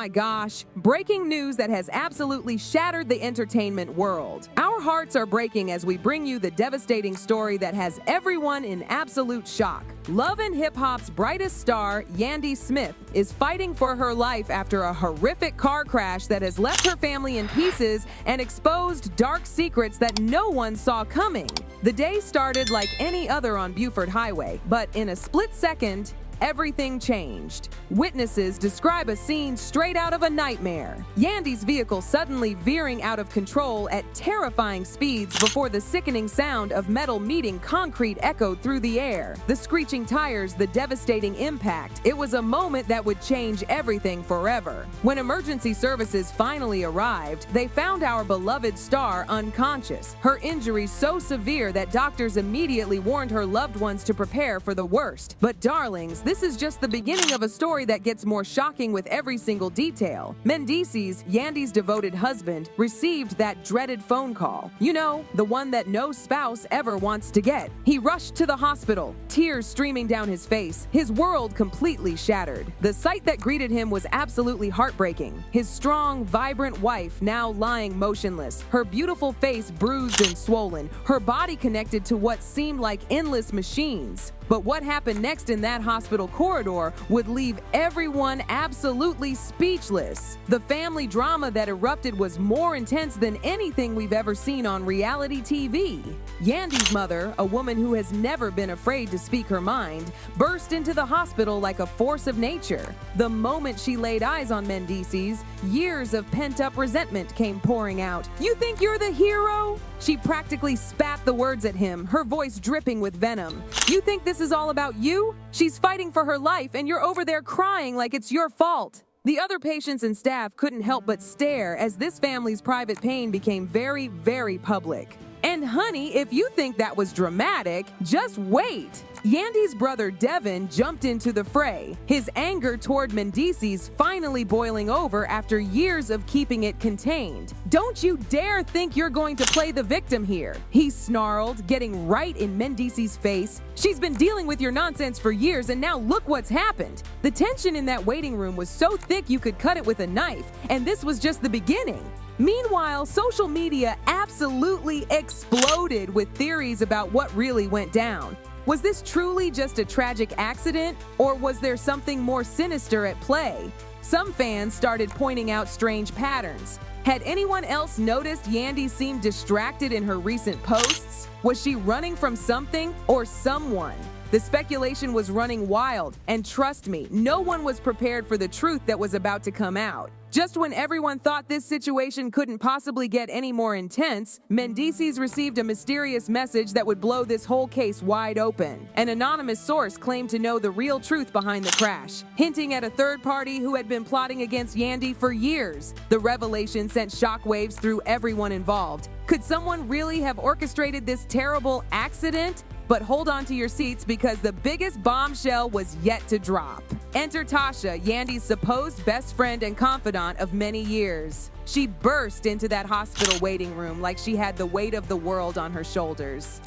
my gosh, breaking news that has absolutely shattered the entertainment world. Our hearts are breaking as we bring you the devastating story that has everyone in absolute shock. Love and Hip Hop's brightest star, Yandy Smith, is fighting for her life after a horrific car crash that has left her family in pieces and exposed dark secrets that no one saw coming. The day started like any other on Buford Highway, but in a split second, everything changed. Witnesses describe a scene straight out of a nightmare. Yandy's vehicle suddenly veering out of control at terrifying speeds before the sickening sound of metal meeting concrete echoed through the air. The screeching tires, the devastating impact. It was a moment that would change everything forever. When emergency services finally arrived, they found our beloved star unconscious, her injuries so severe that doctors immediately warned her loved ones to prepare for the worst. But darlings, this is just the beginning of a story that gets more shocking with every single detail. Mendeecees, Yandy's devoted husband, received that dreaded phone call. You know, the one that no spouse ever wants to get. He rushed to the hospital, tears streaming down his face, his world completely shattered. The sight that greeted him was absolutely heartbreaking. His strong, vibrant wife now lying motionless, her beautiful face bruised and swollen, her body connected to what seemed like endless machines. But what happened next in that hospital corridor would leave everyone absolutely speechless. The family drama that erupted was more intense than anything we've ever seen on reality TV. Yandy's mother, a woman who has never been afraid to speak her mind, burst into the hospital like a force of nature. The moment she laid eyes on Mendeecees, years of pent-up resentment came pouring out. "You think you're the hero?" She practically spat the words at him, her voice dripping with venom. "You think this is all about you? She's fighting for her life and you're over there crying like it's your fault." The other patients and staff couldn't help but stare as this family's private pain became very, very public. And honey, if you think that was dramatic, just wait. Yandy's brother Devin jumped into the fray, his anger toward Mendeecees finally boiling over after years of keeping it contained. "Don't you dare think you're going to play the victim here," he snarled, getting right in Mendeecees' face. "She's been dealing with your nonsense for years and now look what's happened." The tension in that waiting room was so thick you could cut it with a knife, and this was just the beginning. Meanwhile, social media absolutely exploded with theories about what really went down. Was this truly just a tragic accident, or was there something more sinister at play? Some fans started pointing out strange patterns. Had anyone else noticed Yandy seemed distracted in her recent posts? Was she running from something or someone? The speculation was running wild, and trust me, no one was prepared for the truth that was about to come out. Just when everyone thought this situation couldn't possibly get any more intense, Mendeecees received a mysterious message that would blow this whole case wide open. An anonymous source claimed to know the real truth behind the crash, hinting at a third party who had been plotting against Yandy for years. The revelation sent shockwaves through everyone involved. Could someone really have orchestrated this terrible accident? But hold on to your seats because the biggest bombshell was yet to drop. Enter Tasha, Yandy's supposed best friend and confidant of many years. She burst into that hospital waiting room like she had the weight of the world on her shoulders.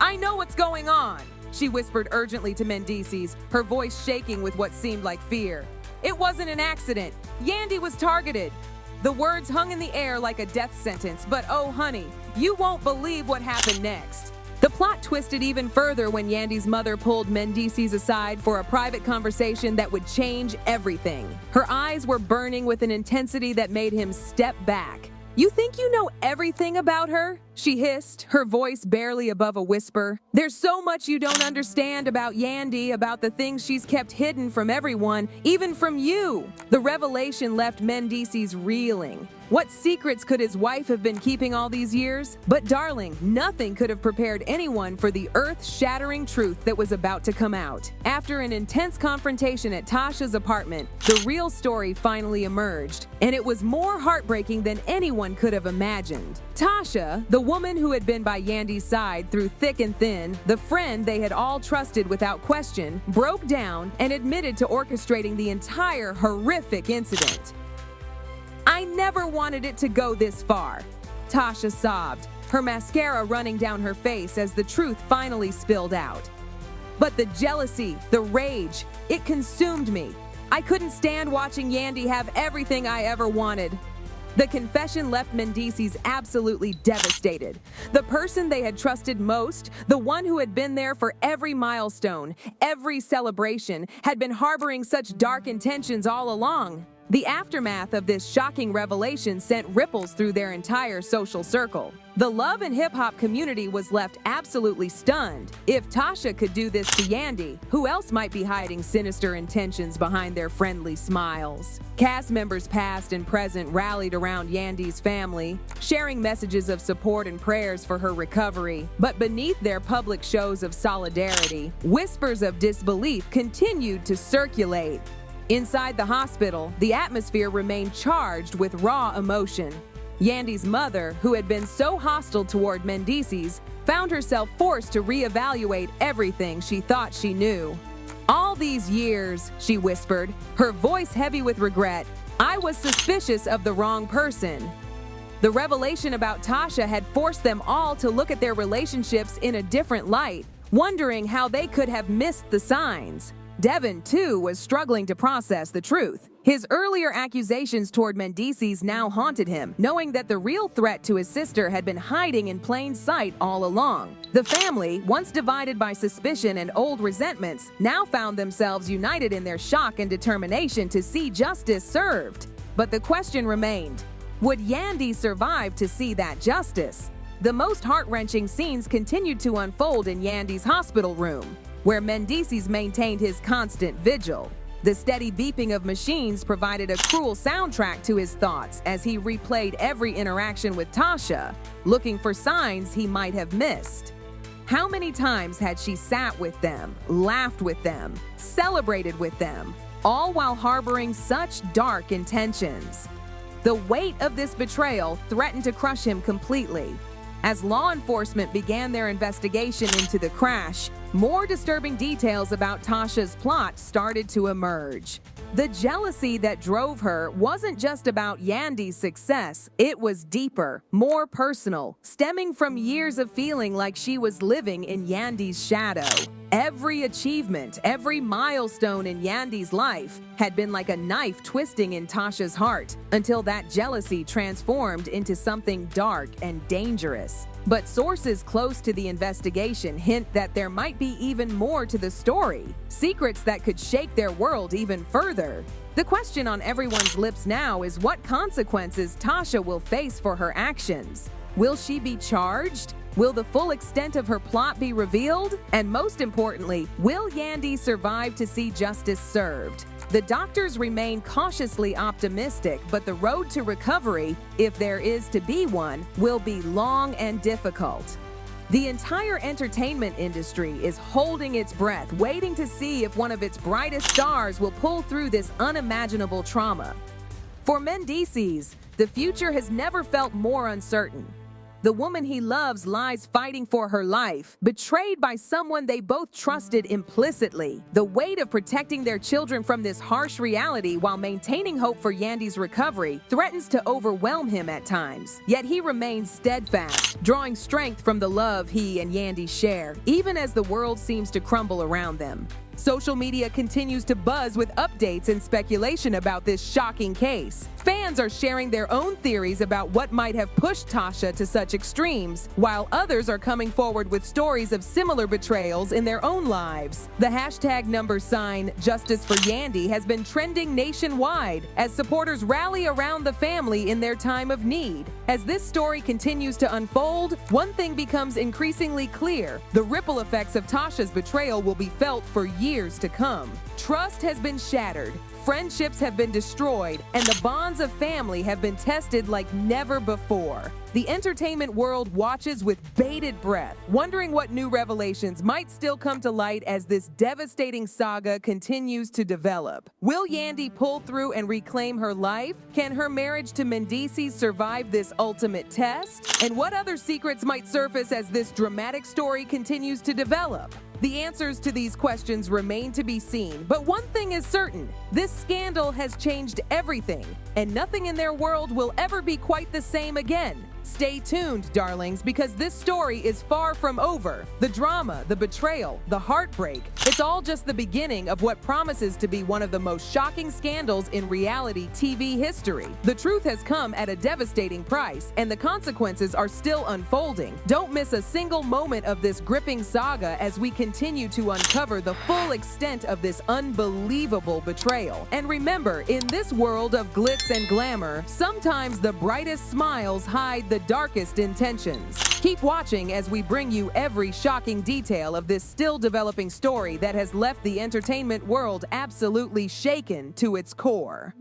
"I know what's going on," she whispered urgently to Mendeecees, her voice shaking with what seemed like fear. "It wasn't an accident. Yandy was targeted." The words hung in the air like a death sentence, but oh honey, you won't believe what happened next. The plot twisted even further when Yandy's mother pulled Mendeecees aside for a private conversation that would change everything. Her eyes were burning with an intensity that made him step back. "You think you know everything about her?" she hissed, her voice barely above a whisper. "There's so much you don't understand about Yandy, about the things she's kept hidden from everyone, even from you." The revelation left Mendeecees reeling. What secrets could his wife have been keeping all these years? But darling, nothing could have prepared anyone for the earth-shattering truth that was about to come out. After an intense confrontation at Tasha's apartment, the real story finally emerged, and it was more heartbreaking than anyone could have imagined. Tasha, the woman who had been by Yandy's side through thick and thin, the friend they had all trusted without question, broke down and admitted to orchestrating the entire horrific incident. "I never wanted it to go this far," Tasha sobbed, her mascara running down her face as the truth finally spilled out. "But the jealousy, the rage, it consumed me. I couldn't stand watching Yandy have everything I ever wanted. The confession left Mendeecees absolutely devastated. The person they had trusted most, the one who had been there for every milestone, every celebration, had been harboring such dark intentions all along. The aftermath of this shocking revelation sent ripples through their entire social circle. The love and hip-hop community was left absolutely stunned. If Tasha could do this to Yandy, who else might be hiding sinister intentions behind their friendly smiles? Cast members past and present rallied around Yandy's family, sharing messages of support and prayers for her recovery. But beneath their public shows of solidarity, whispers of disbelief continued to circulate. Inside the hospital, the atmosphere remained charged with raw emotion. Yandy's mother, who had been so hostile toward Mendeecees, found herself forced to reevaluate everything she thought she knew. "All these years," she whispered, her voice heavy with regret, "I was suspicious of the wrong person." The revelation about Tasha had forced them all to look at their relationships in a different light, wondering how they could have missed the signs. Devin, too, was struggling to process the truth. His earlier accusations toward Mendeecees now haunted him, knowing that the real threat to his sister had been hiding in plain sight all along. The family, once divided by suspicion and old resentments, now found themselves united in their shock and determination to see justice served. But the question remained, would Yandy survive to see that justice? The most heart-wrenching scenes continued to unfold in Yandy's hospital room, where Mendeecees maintained his constant vigil. The steady beeping of machines provided a cruel soundtrack to his thoughts as he replayed every interaction with Tasha, looking for signs he might have missed. How many times had she sat with them, laughed with them, celebrated with them, all while harboring such dark intentions? The weight of this betrayal threatened to crush him completely. As law enforcement began their investigation into the crash, more disturbing details about Tasha's plot started to emerge. The jealousy that drove her wasn't just about Yandy's success, it was deeper, more personal, stemming from years of feeling like she was living in Yandy's shadow. Every achievement, every milestone in Yandy's life had been like a knife twisting in Tasha's heart until that jealousy transformed into something dark and dangerous. But sources close to the investigation hint that there might be even more to the story, secrets that could shake their world even further. The question on everyone's lips now is what consequences Tasha will face for her actions. Will she be charged? Will the full extent of her plot be revealed? And most importantly, will Yandy survive to see justice served? The doctors remain cautiously optimistic, but the road to recovery, if there is to be one, will be long and difficult. The entire entertainment industry is holding its breath, waiting to see if one of its brightest stars will pull through this unimaginable trauma. For Mendeecees, the future has never felt more uncertain. The woman he loves lies fighting for her life, betrayed by someone they both trusted implicitly. The weight of protecting their children from this harsh reality while maintaining hope for Yandy's recovery threatens to overwhelm him at times. Yet he remains steadfast, drawing strength from the love he and Yandy share, even as the world seems to crumble around them. Social media continues to buzz with updates and speculation about this shocking case. Fans are sharing their own theories about what might have pushed Tasha to such extremes, while others are coming forward with stories of similar betrayals in their own lives. The hashtag #Justice for Yandy has been trending nationwide as supporters rally around the family in their time of need. As this story continues to unfold, one thing becomes increasingly clear: the ripple effects of Tasha's betrayal will be felt for years to come. Trust has been shattered, friendships have been destroyed, and the bonds of family have been tested like never before. The entertainment world watches with bated breath, wondering what new revelations might still come to light as this devastating saga continues to develop. Will Yandy pull through and reclaim her life? Can her marriage to Mendeecees survive this ultimate test? And what other secrets might surface as this dramatic story continues to develop? The answers to these questions remain to be seen, but one thing is certain: this scandal has changed everything, and nothing in their world will ever be quite the same again. Stay tuned, darlings, because this story is far from over. The drama, the betrayal, the heartbreak, it's all just the beginning of what promises to be one of the most shocking scandals in reality TV history. The truth has come at a devastating price, and the consequences are still unfolding. Don't miss a single moment of this gripping saga as we continue to uncover the full extent of this unbelievable betrayal. And remember, in this world of glitz and glamour, sometimes the brightest smiles hide the darkest intentions. Keep watching as we bring you every shocking detail of this still developing story that has left the entertainment world absolutely shaken to its core.